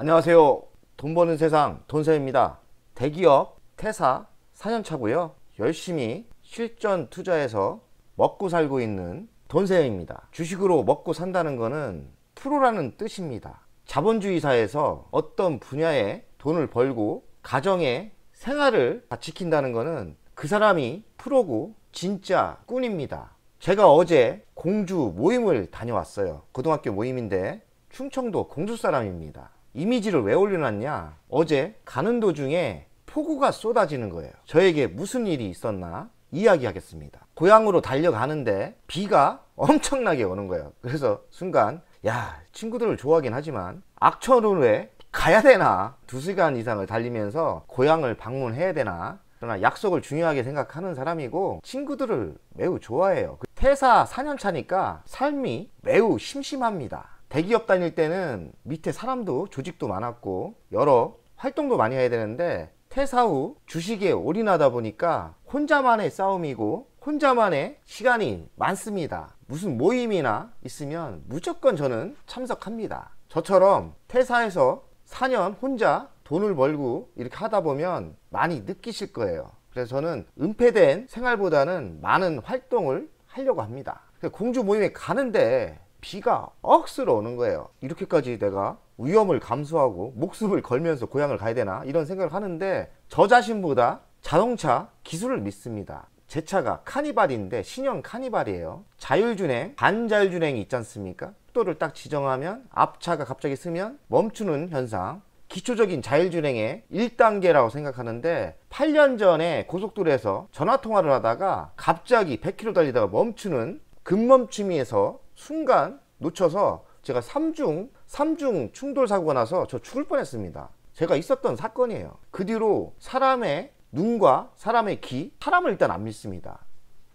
안녕하세요. 돈 버는 세상 돈쌤입니다. 대기업 퇴사 4년 차고요. 열심히 실전 투자해서 먹고 살고 있는 돈쌤입니다. 주식으로 먹고 산다는 거는 프로라는 뜻입니다. 자본주의 사회에서 어떤 분야에 돈을 벌고 가정의 생활을 다 지킨다는 거는 그 사람이 프로고 진짜 꾼입니다. 제가 어제 공주 모임을 다녀왔어요. 고등학교 모임인데 충청도 공주 사람입니다. 이미지를 왜 올려놨냐? 어제 가는 도중에 폭우가 쏟아지는 거예요. 저에게 무슨 일이 있었나 이야기하겠습니다. 고향으로 달려가는데 비가 엄청나게 오는 거예요. 그래서 순간 친구들을 좋아하긴 하지만 악천후에 가야 되나? 2시간 이상을 달리면서 고향을 방문해야 되나? 그러나 약속을 중요하게 생각하는 사람이고 친구들을 매우 좋아해요. 퇴사 4년 차니까 삶이 매우 심심합니다. 대기업 다닐 때는 밑에 사람도 조직도 많았고 여러 활동도 많이 해야 되는데 퇴사 후 주식에 올인하다 보니까 혼자만의 싸움이고 혼자만의 시간이 많습니다. 무슨 모임이나 있으면 무조건 저는 참석합니다. 저처럼 퇴사해서 4년 혼자 돈을 벌고 이렇게 하다 보면 많이 느끼실 거예요. 그래서 저는 은폐된 생활보다는 많은 활동을 하려고 합니다. 공주 모임에 가는데 비가 억수로 오는 거예요. 이렇게까지 내가 위험을 감수하고 목숨을 걸면서 고향을 가야 되나 이런 생각을 하는데 저 자신보다 자동차 기술을 믿습니다. 제 차가 카니발인데 신형 카니발이에요. 자율주행, 반자율주행이 있지 않습니까? 속도를 딱 지정하면 앞차가 갑자기 쓰면 멈추는 현상, 기초적인 자율주행의 1단계라고 생각하는데 8년 전에 고속도로에서 전화통화를 하다가 갑자기 100km 달리다가 멈추는 급멈춤에서 순간 놓쳐서 제가 3중 충돌 사고가 나서 저 죽을 뻔했습니다. 제가 있었던 사건이에요. 그 뒤로 사람의 눈과 사람의 귀, 사람을 일단 안 믿습니다.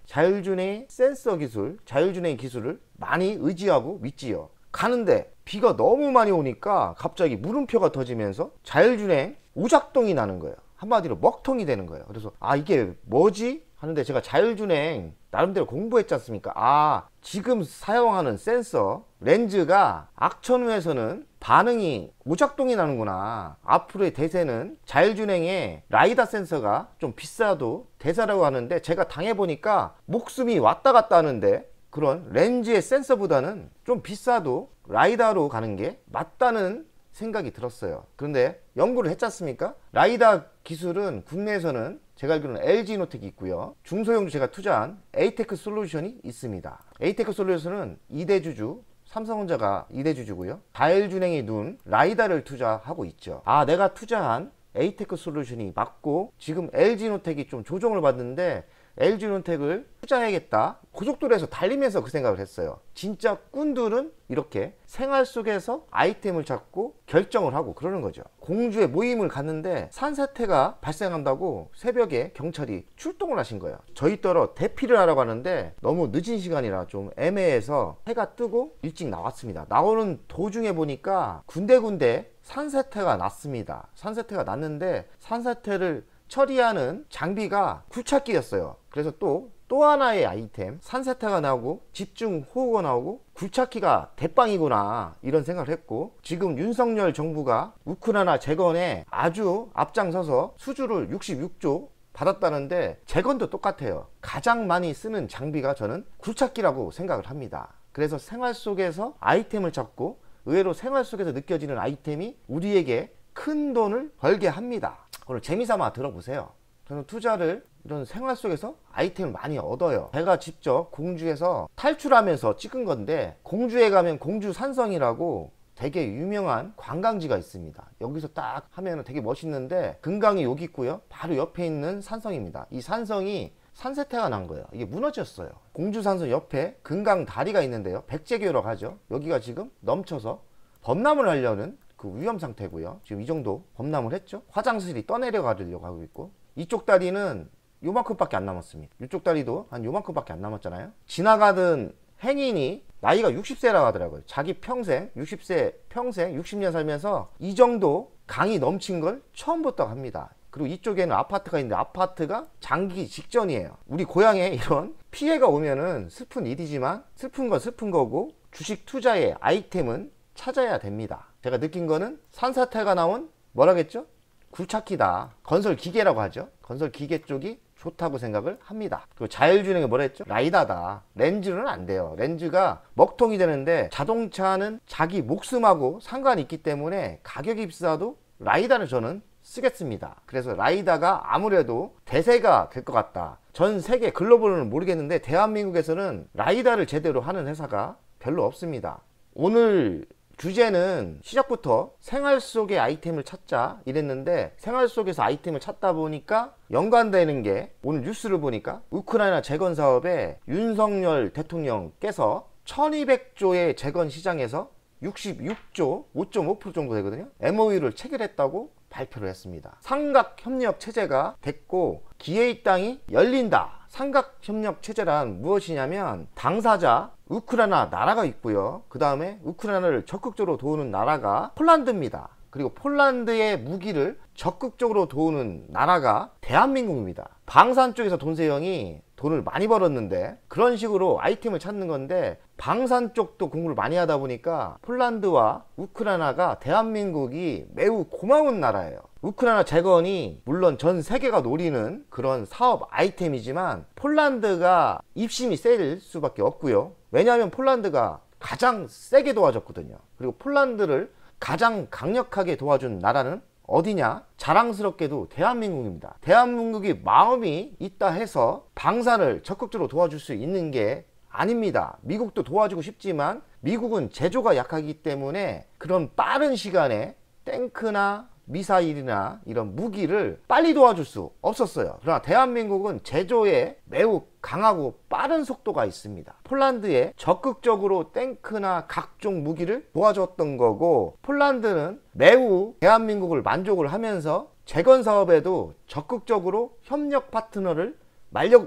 자율주행 센서 기술, 자율주행 기술을 많이 의지하고 믿지요. 가는데 비가 너무 많이 오니까 갑자기 물음표가 터지면서 자율주행 오작동이 나는 거예요. 한마디로 먹통이 되는 거예요. 그래서 이게 뭐지? 하는데 제가 자율주행 나름대로 공부했지 않습니까? 지금 사용하는 센서 렌즈가 악천후에서는 반응이 오작동이 나는구나. 앞으로의 대세는 자율주행의 라이다 센서가 좀 비싸도 대세라고 하는데 제가 당해보니까 목숨이 왔다 갔다 하는데 그런 렌즈의 센서보다는 좀 비싸도 라이다로 가는 게 맞다는 생각이 들었어요. 그런데 연구를 했지 않습니까? 라이다 기술은 국내에서는 제가 알기로는 LG노텍이 있고요. 중소형주 제가 투자한 에이테크 솔루션이 있습니다. 에이테크 솔루션은 2대 주주, 삼성전자가 2대 주주고요. 자율주행의 눈, 라이다를 투자하고 있죠. 내가 투자한 에이테크 솔루션이 맞고 지금 LG노텍이 좀 조정을 받는데 LG노텍을 투자해야겠다. 고속도로에서 달리면서 그 생각을 했어요. 진짜 꾼들은 이렇게 생활 속에서 아이템을 찾고 결정을 하고 그러는 거죠. 공주에 모임을 갔는데 산사태가 발생한다고 새벽에 경찰이 출동을 하신 거예요. 저희 떨어 대피를 하라고 하는데 너무 늦은 시간이라 좀 애매해서 해가 뜨고 일찍 나왔습니다. 나오는 도중에 보니까 군데군데 산사태가 났습니다. 산사태가 났는데 산사태를 처리하는 장비가 굴착기였어요. 그래서 또 하나의 아이템, 산사태가 나오고 집중 호우가 나오고 굴착기가 대빵이구나 이런 생각을 했고 지금 윤석열 정부가 우크라이나 재건에 아주 앞장서서 수주를 66조 받았다는데 재건도 똑같아요. 가장 많이 쓰는 장비가 저는 굴착기라고 생각을 합니다. 그래서 생활 속에서 아이템을 찾고 의외로 생활 속에서 느껴지는 아이템이 우리에게 큰 돈을 벌게 합니다. 오늘 재미삼아 들어보세요. 저는 투자를 이런 생활 속에서 아이템을 많이 얻어요. 제가 직접 공주에서 탈출하면서 찍은 건데 공주에 가면 공주 산성이라고 되게 유명한 관광지가 있습니다. 여기서 딱 하면 되게 멋있는데 금강이 여기 있고요. 바로 옆에 있는 산성입니다. 이 산성이 산사태가 난 거예요. 이게 무너졌어요. 공주 산성 옆에 금강 다리가 있는데요. 백제교라고 하죠. 여기가 지금 넘쳐서 범람을 하려는 그 위험 상태고요. 지금 이 정도 범람을 했죠. 화장실이 떠내려가려고 하고 있고 이쪽 다리는 요만큼밖에 안 남았습니다. 이쪽 다리도 한 요만큼밖에 안 남았잖아요. 지나가던 행인이 나이가 60세라고 하더라고요. 자기 평생 60세 평생 60년 살면서 이 정도 강이 넘친 걸 처음 봤다고 합니다. 그리고 이쪽에는 아파트가 있는데 아파트가 잠기기 직전이에요. 우리 고향에 이런 피해가 오면은 슬픈 일이지만 슬픈 건 슬픈 거고 주식 투자의 아이템은 찾아야 됩니다. 제가 느낀 거는 산사태가 나온 뭐라겠죠? 굴착기다. 건설 기계라고 하죠. 건설 기계 쪽이 좋다고 생각을 합니다. 그리고 자율주행이 뭐라 했죠? 라이다다. 렌즈는 안 돼요. 렌즈가 먹통이 되는데 자동차는 자기 목숨하고 상관이 있기 때문에 가격이 비싸도 라이다를 저는 쓰겠습니다. 그래서 라이다가 아무래도 대세가 될 것 같다. 전 세계 글로벌은 모르겠는데 대한민국에서는 라이다를 제대로 하는 회사가 별로 없습니다. 오늘 주제는 시작부터 생활 속의 아이템을 찾자 이랬는데 생활 속에서 아이템을 찾다 보니까 연관되는 게 오늘 뉴스를 보니까 우크라이나 재건 사업에 윤석열 대통령께서 1200조의 재건 시장에서 66조 5.5% 정도 되거든요. MOU를 체결했다고 발표를 했습니다. 삼각협력 체제가 됐고 기회의 땅이 열린다. 삼각협력 체제란 무엇이냐면 당사자 우크라이나 나라가 있고요. 그 다음에 우크라이나를 적극적으로 도우는 나라가 폴란드입니다. 그리고 폴란드의 무기를 적극적으로 도우는 나라가 대한민국입니다. 방산 쪽에서 돈세형이 돈을 많이 벌었는데 그런 식으로 아이템을 찾는 건데 방산 쪽도 공부를 많이 하다 보니까 폴란드와 우크라이나가 대한민국이 매우 고마운 나라예요. 우크라이나 재건이 물론 전 세계가 노리는 그런 사업 아이템이지만 폴란드가 입심이 셀 수밖에 없고요. 왜냐하면 폴란드가 가장 세게 도와줬거든요. 그리고 폴란드를 가장 강력하게 도와준 나라는 어디냐? 자랑스럽게도 대한민국입니다. 대한민국이 마음이 있다 해서 방산을 적극적으로 도와줄 수 있는 게 아닙니다. 미국도 도와주고 싶지만 미국은 제조가 약하기 때문에 그런 빠른 시간에 탱크나 미사일이나 이런 무기를 빨리 도와줄 수 없었어요. 그러나 대한민국은 제조에 매우 강하고 빠른 속도가 있습니다. 폴란드에 적극적으로 탱크나 각종 무기를 도와줬던 거고 폴란드는 매우 대한민국을 만족을 하면서 재건 사업에도 적극적으로 협력 파트너를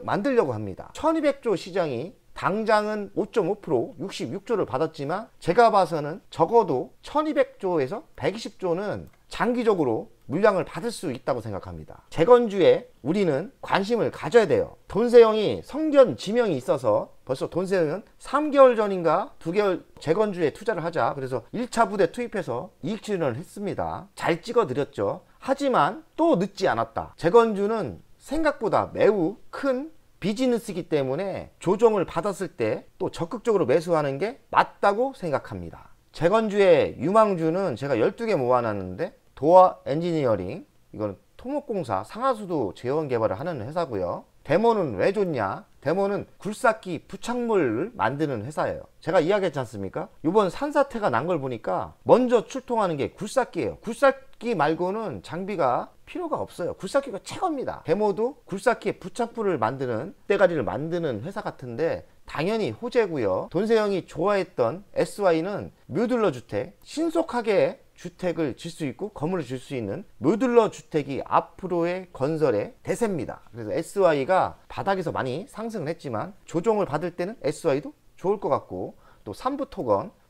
만들려고 합니다. 1200조 시장이 당장은 5.5% 66조를 받았지만 제가 봐서는 적어도 1200조에서 120조는 장기적으로 물량을 받을 수 있다고 생각합니다. 재건주에 우리는 관심을 가져야 돼요. 돈세형이 성견 지명이 있어서 벌써 돈세형은 3개월 전인가 2개월 재건주에 투자를 하자 그래서 1차 부대 투입해서 이익 실현을 했습니다. 잘 찍어 드렸죠. 하지만 또 늦지 않았다. 재건주는 생각보다 매우 큰 비즈니스이기 때문에 조정을 받았을 때 또 적극적으로 매수하는 게 맞다고 생각합니다. 재건주의 유망주는 제가 12개 모아놨는데 도어 엔지니어링, 이거는 토목공사 상하수도 재원 개발을 하는 회사고요. 데모는 왜 좋냐? 데모는 굴삭기 부착물을 만드는 회사예요. 제가 이야기했지 않습니까? 이번 산사태가 난 걸 보니까 먼저 출동하는 게 굴삭기예요. 굴삭기 말고는 장비가 필요가 없어요. 굴삭기가 최고입니다. 데모도 굴삭기에 부착물을 만드는 때가리를 만드는 회사 같은데 당연히 호재고요. 돈세형이 좋아했던 SY는 묘듈러 주택, 신속하게 주택을 질 수 있고 건물을 질 수 있는 묘듈러 주택이 앞으로의 건설의 대세입니다. 그래서 SY가 바닥에서 많이 상승을 했지만 조정을 받을 때는 SY도 좋을 것 같고 또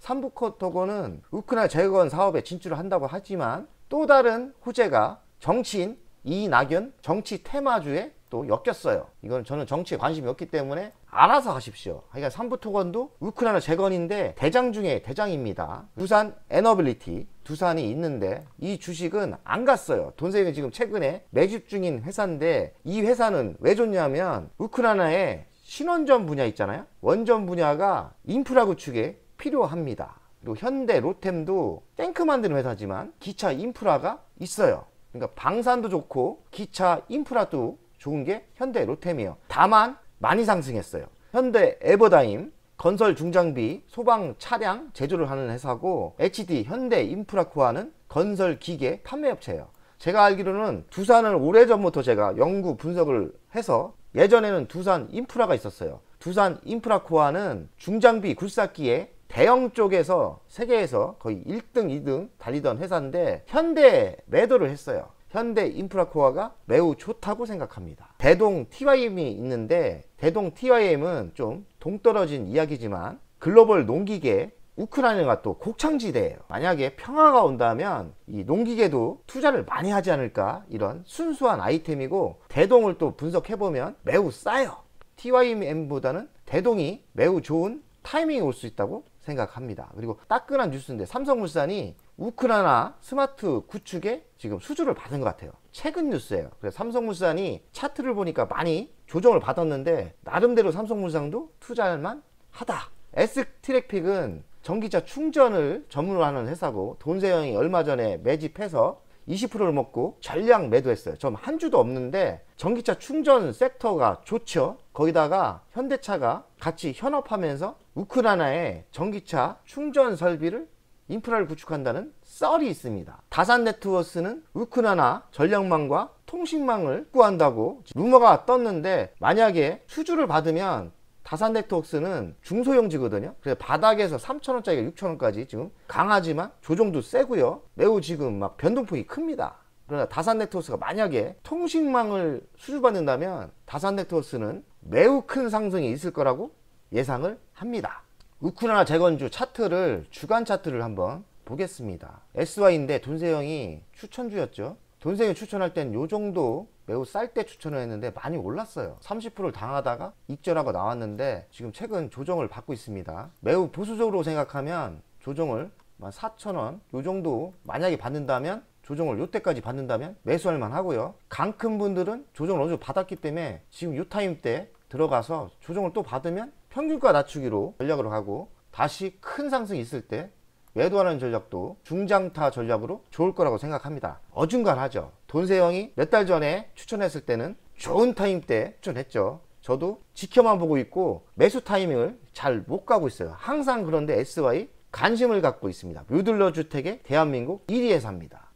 삼부토건은 우크라이나 재건 사업에 진출을 한다고 하지만 또 다른 호재가 정치인 이낙연 정치 테마주에 또 엮였어요. 이건 저는 정치에 관심이 없기 때문에 알아서 하십시오. 그러니까 삼부토건도 우크라이나 재건인데 대장 중에 대장입니다. 두산 에너빌리티 두산이 있는데 이 주식은 안 갔어요. 돈세형이 지금 최근에 매집 중인 회사인데 이 회사는 왜 좋냐면 우크라이나에 신원전 분야 있잖아요. 원전 분야가 인프라 구축에 필요합니다. 그리고 현대 로템도 탱크 만드는 회사지만 기차 인프라가 있어요. 그러니까 방산도 좋고 기차 인프라도 좋은 게 현대 로템이에요. 다만 많이 상승했어요. 현대 에버다임 건설 중장비 소방 차량 제조를 하는 회사고 HD 현대 인프라코아는 건설 기계 판매 업체예요. 제가 알기로는 두산을 오래전부터 제가 연구 분석을 해서 예전에는 두산 인프라가 있었어요. 두산 인프라코아는 중장비 굴삭기에 대형 쪽에서 세계에서 거의 1등, 2등 달리던 회사인데 현대 매도를 했어요. 현대 인프라코어가 매우 좋다고 생각합니다. 대동 TYM이 있는데 대동 TYM은 좀 동떨어진 이야기지만 글로벌 농기계 우크라이나가 또 곡창지대예요. 만약에 평화가 온다면 이 농기계도 투자를 많이 하지 않을까 이런 순수한 아이템이고 대동을 또 분석해보면 매우 싸요. TYM보다는 대동이 매우 좋은 타이밍이 올 수 있다고 생각합니다. 그리고 따끈한 뉴스인데 삼성물산이 우크라이나 스마트 구축에 지금 수주를 받은 것 같아요. 최근 뉴스예요. 그래서 삼성물산이 차트를 보니까 많이 조정을 받았는데 나름대로 삼성물산도 투자할 만하다. S트랙픽은 전기차 충전을 전문으로 하는 회사고 돈세영이 얼마 전에 매집해서 20%를 먹고 전량 매도했어요. 좀 한 주도 없는데 전기차 충전 섹터가 좋죠. 거기다가 현대차가 같이 현업하면서 우크라이나에 전기차 충전 설비를 인프라를 구축한다는 썰이 있습니다. 다산네트워크는 우크라이나 전력망과 통신망을 구한다고 루머가 떴는데 만약에 수주를 받으면 다산네트워크는 중소형지거든요. 그래서 바닥에서 3,000원짜리가 6,000원까지 지금 강하지만 조정도 세고요. 매우 지금 막 변동폭이 큽니다. 그러나 다산네트워크가 만약에 통신망을 수주받는다면 다산네트워크는 매우 큰 상승이 있을 거라고 예상을 합니다. 우크라이나 재건주 차트를 주간 차트를 한번 보겠습니다. SY인데 돈세영이 추천주였죠. 돈세영이 추천할 땐 요 정도 매우 쌀 때 추천을 했는데 많이 올랐어요. 30%를 당하다가 익절하고 나왔는데 지금 최근 조정을 받고 있습니다. 매우 보수적으로 생각하면 조정을 4,000원 요 정도 만약에 받는다면 조정을 요때까지 받는다면 매수할 만하고요. 강 큰 분들은 조정을 어느 정도 받았기 때문에 지금 요 타임 때 들어가서 조정을 또 받으면 평균가 낮추기로 전략으로 가고 다시 큰 상승이 있을 때 매도하는 전략도 중장타 전략으로 좋을 거라고 생각합니다. 어중간하죠. 돈세영이 몇 달 전에 추천했을 때는 좋은 타임 때 추천했죠. 저도 지켜만 보고 있고 매수 타이밍을 잘 못 가고 있어요. 항상. 그런데 SY 관심을 갖고 있습니다. 뮤들러 주택의 대한민국 1위 회사입니다.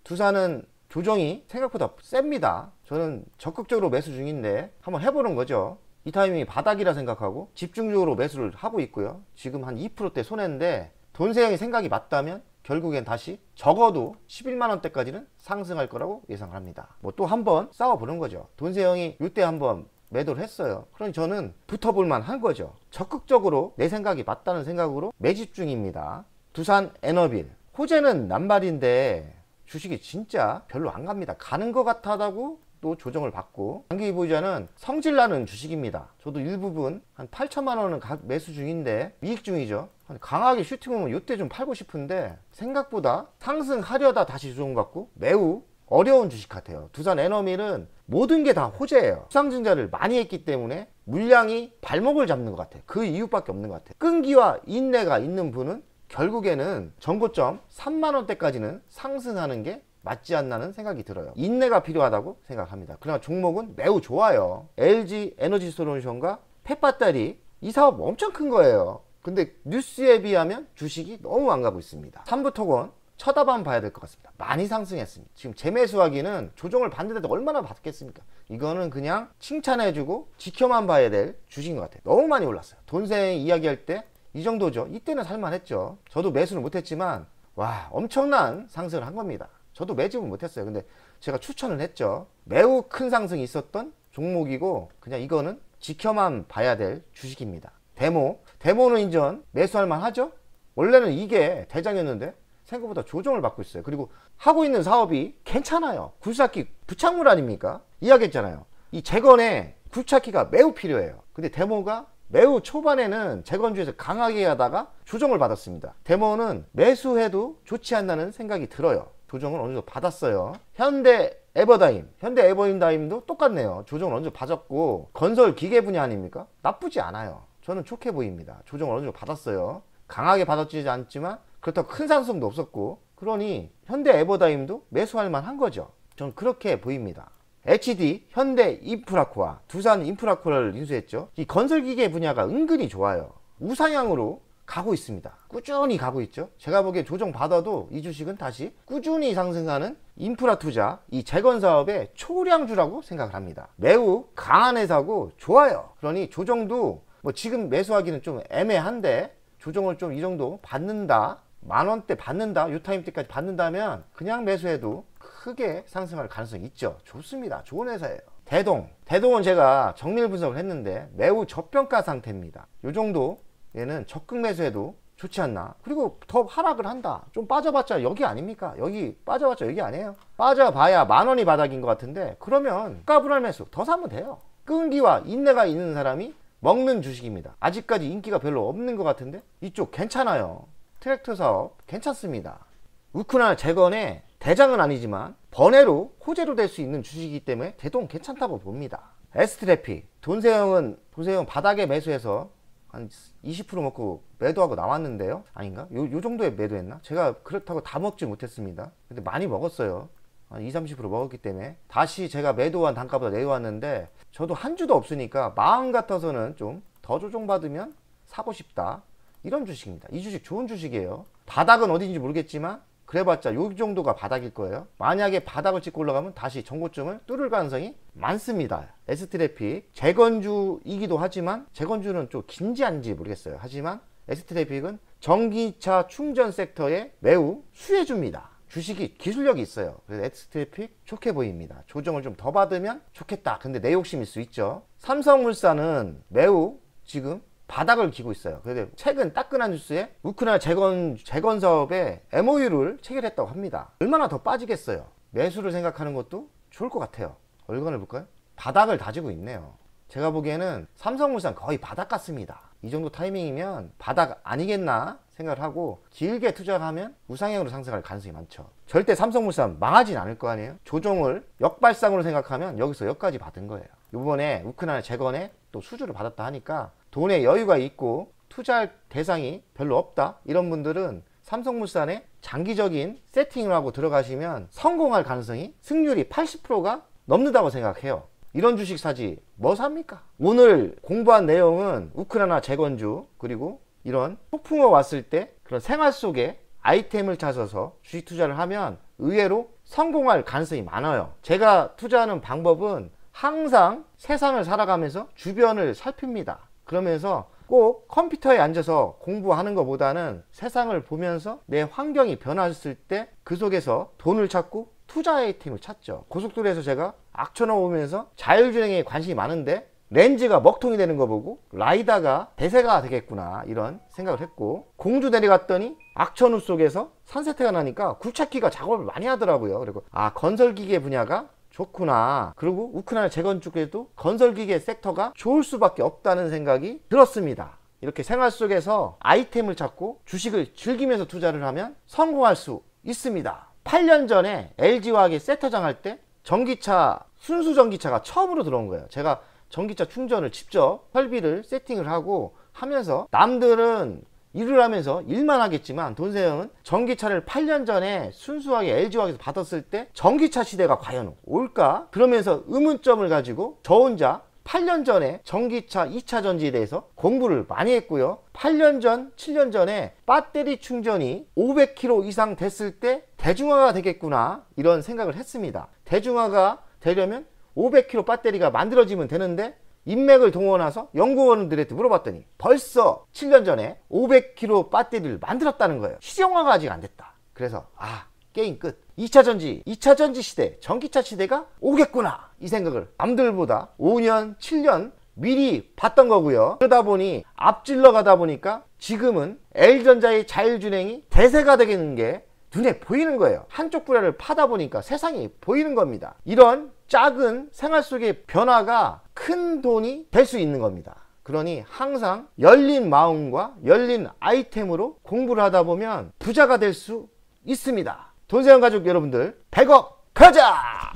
두산은 조정이 생각보다 셉니다. 저는 적극적으로 매수 중인데 한번 해보는 거죠. 이 타이밍이 바닥이라 생각하고 집중적으로 매수를 하고 있고요. 지금 한 2%대 손해인데 돈세영이 생각이 맞다면 결국엔 다시 적어도 11만원대까지는 상승할 거라고 예상합니다. 뭐 또 한번 싸워보는 거죠. 돈세영이 이때 한번 매도를 했어요. 그러니 저는 붙어볼 만한 거죠. 적극적으로 내 생각이 맞다는 생각으로 매집 중입니다. 두산 에너빌 호재는 남발인데 주식이 진짜 별로 안 갑니다. 가는 것 같다고 또 조정을 받고 장기 보유자는 성질나는 주식입니다. 저도 일부분 한 8천만 원은 매수 중인데 미익 중이죠. 강하게 슈팅하면 이때 좀 팔고 싶은데 생각보다 상승하려다 다시 조정받고 매우 어려운 주식 같아요. 두산 에너밀은 모든 게 다 호재예요. 수상증자를 많이 했기 때문에 물량이 발목을 잡는 것 같아요. 그 이유밖에 없는 것 같아요. 끈기와 인내가 있는 분은 결국에는 전고점 3만원대까지는 상승하는 게 맞지 않나는 생각이 들어요. 인내가 필요하다고 생각합니다. 그러나 종목은 매우 좋아요. LG 에너지 솔루션과 펫배터리 이 사업 엄청 큰 거예요. 근데 뉴스에 비하면 주식이 너무 안 가고 있습니다. 삼부토건 쳐다만 봐야 될 것 같습니다. 많이 상승했습니다. 지금 재매수하기는 조정을 받는데도 얼마나 받겠습니까? 이거는 그냥 칭찬해주고 지켜만 봐야 될 주식인 것 같아요. 너무 많이 올랐어요. 돈생 이야기할 때 이 정도죠. 이때는 살만했죠. 저도 매수는 못했지만 와 엄청난 상승을 한 겁니다. 저도 매집은 못했어요. 근데 제가 추천을 했죠. 매우 큰 상승이 있었던 종목이고 그냥 이거는 지켜만 봐야 될 주식입니다. 데모는 인전 매수할 만하죠. 원래는 이게 대장이었는데 생각보다 조정을 받고 있어요. 그리고 하고 있는 사업이 괜찮아요. 굴삭기 부착물 아닙니까? 이야기했잖아요. 이 재건에 굴착기가 매우 필요해요. 근데 데모가 매우 초반에는 재건주에서 강하게 하다가 조정을 받았습니다. 데모는 매수해도 좋지 않나는 생각이 들어요. 조정을 어느 정도 받았어요. 현대 에버다임도 똑같네요. 조정을 어느 정도 받았고 건설 기계 분야 아닙니까? 나쁘지 않아요. 저는 좋게 보입니다. 조정을 어느 정도 받았어요. 강하게 받았지 않지만 그렇다고 큰 상승도 없었고 그러니 현대 에버다임도 매수할 만한 거죠. 저는 그렇게 보입니다. HD 현대인프라코아 두산 인프라코아를 인수했죠. 이 건설기계 분야가 은근히 좋아요. 우상향으로 가고 있습니다. 꾸준히 가고 있죠. 제가 보기에 조정 받아도 이 주식은 다시 꾸준히 상승하는 인프라 투자 이 재건 사업의 초량주라고 생각을 합니다. 매우 강한 회사고 좋아요. 그러니 조정도 뭐 지금 매수하기는 좀 애매한데 조정을 좀 이 정도 받는다, 만원대 받는다, 요 타임 때까지 받는다면 그냥 매수해도 크게 상승할 가능성이 있죠. 좋습니다. 좋은 회사예요. 대동은 제가 정밀 분석을 했는데 매우 저평가 상태입니다. 요 정도 얘는 적극 매수해도 좋지 않나. 그리고 더 하락을 한다. 좀 빠져봤자 여기 아닙니까? 여기 빠져봤자 여기 아니에요. 빠져봐야 만원이 바닥인 것 같은데 그러면 가분할 매수 더 사면 돼요. 끈기와 인내가 있는 사람이 먹는 주식입니다. 아직까지 인기가 별로 없는 것 같은데 이쪽 괜찮아요. 트랙터 사업 괜찮습니다. 우크라이나 재건의 대장은 아니지만 번외로 호재로 될 수 있는 주식이기 때문에 대동 괜찮다고 봅니다. S트래픽 돈세형 바닥에 매수해서 한 20% 먹고 매도하고 나왔는데요. 아닌가? 요 정도에 매도했나? 제가 그렇다고 다 먹지 못했습니다. 근데 많이 먹었어요. 한 20-30% 먹었기 때문에 다시 제가 매도한 단가보다 내려왔는데, 저도 한 주도 없으니까 마음 같아서는 좀 더 조정받으면 사고 싶다, 이런 주식입니다. 이 주식 좋은 주식이에요. 바닥은 어딘지 모르겠지만 그래봤자 요 정도가 바닥일 거예요. 만약에 바닥을 찍고 올라가면 다시 전고점을 뚫을 가능성이 많습니다. S트래픽 재건주이기도 하지만, 재건주는 좀 긴지 아닌지 모르겠어요. 하지만 S트래픽은 전기차 충전 섹터에 매우 수혜줍니다. 주식이 기술력이 있어요. 그래서 S트래픽 좋게 보입니다. 조정을 좀 더 받으면 좋겠다. 근데 내 욕심일 수 있죠. 삼성물산은 매우 지금 바닥을 기고 있어요. 그런데 최근 따끈한 뉴스에 우크라이나 재건 사업에 MOU를 체결했다고 합니다. 얼마나 더 빠지겠어요. 매수를 생각하는 것도 좋을 것 같아요. 얼간을 볼까요? 바닥을 다지고 있네요. 제가 보기에는 삼성물산 거의 바닥 같습니다. 이 정도 타이밍이면 바닥 아니겠나 생각을 하고 길게 투자하면 우상향으로 상승할 가능성이 많죠. 절대 삼성물산 망하진 않을 거 아니에요. 조정을 역발상으로 생각하면 여기서 여기까지 받은 거예요. 이번에 우크라이나 재건에 또 수주를 받았다 하니까 돈에 여유가 있고 투자할 대상이 별로 없다, 이런 분들은 삼성물산에 장기적인 세팅을 하고 들어가시면 성공할 가능성이, 승률이 80%가 넘는다고 생각해요. 이런 주식 사지 뭐 삽니까? 오늘 공부한 내용은 우크라이나 재건주, 그리고 이런 폭풍우 왔을 때 그런 생활 속에 아이템을 찾아서 주식 투자를 하면 의외로 성공할 가능성이 많아요. 제가 투자하는 방법은 항상 세상을 살아가면서 주변을 살핍니다. 그러면서 꼭 컴퓨터에 앉아서 공부하는 것보다는 세상을 보면서 내 환경이 변했을 때 그 속에서 돈을 찾고 투자 아이템을 찾죠. 고속도로에서 제가 악천후 오면서 자율주행에 관심이 많은데 렌즈가 먹통이 되는 거 보고 라이다가 대세가 되겠구나, 이런 생각을 했고, 공주 내려갔더니 악천후 속에서 산세태가 나니까 굴착기가 작업을 많이 하더라고요. 그리고 건설기계 분야가 좋구나. 그리고 우크라이나 재건 쪽에도 건설기계 섹터가 좋을 수밖에 없다는 생각이 들었습니다. 이렇게 생활 속에서 아이템을 찾고 주식을 즐기면서 투자를 하면 성공할 수 있습니다. 8년 전에 LG화학이 세터장 할 때 전기차, 순수 전기차가 처음으로 들어온 거예요. 제가 전기차 충전을 직접 설비를 세팅을 하고 하면서, 남들은 일을 하면서 일만 하겠지만 돈세형은 전기차를 8년 전에 순수하게 LG화학에서 받았을 때 전기차 시대가 과연 올까? 그러면서 의문점을 가지고 저 혼자 8년 전에 전기차 2차 전지에 대해서 공부를 많이 했고요. 8년 전, 7년 전에 배터리 충전이 500km 이상 됐을 때 대중화가 되겠구나, 이런 생각을 했습니다. 대중화가 되려면 500km 배터리가 만들어지면 되는데, 인맥을 동원해서 연구원들한테 물어봤더니 벌써 7년 전에 500km 배터리를 만들었다는 거예요. 실용화가 아직 안 됐다. 그래서 게임 끝. 2차 전지 시대, 전기차 시대가 오겠구나, 이 생각을 남들보다 5년, 7년 미리 봤던 거고요. 그러다 보니 앞질러 가다 보니까 지금은 L전자의 자율주행이 대세가 되는 게 눈에 보이는 거예요. 한쪽 분야를 파다 보니까 세상이 보이는 겁니다. 이런 작은 생활 속의 변화가 큰 돈이 될 수 있는 겁니다. 그러니 항상 열린 마음과 열린 아이템으로 공부를 하다 보면 부자가 될 수 있습니다. 돈세형 가족 여러분들, 100억 가자!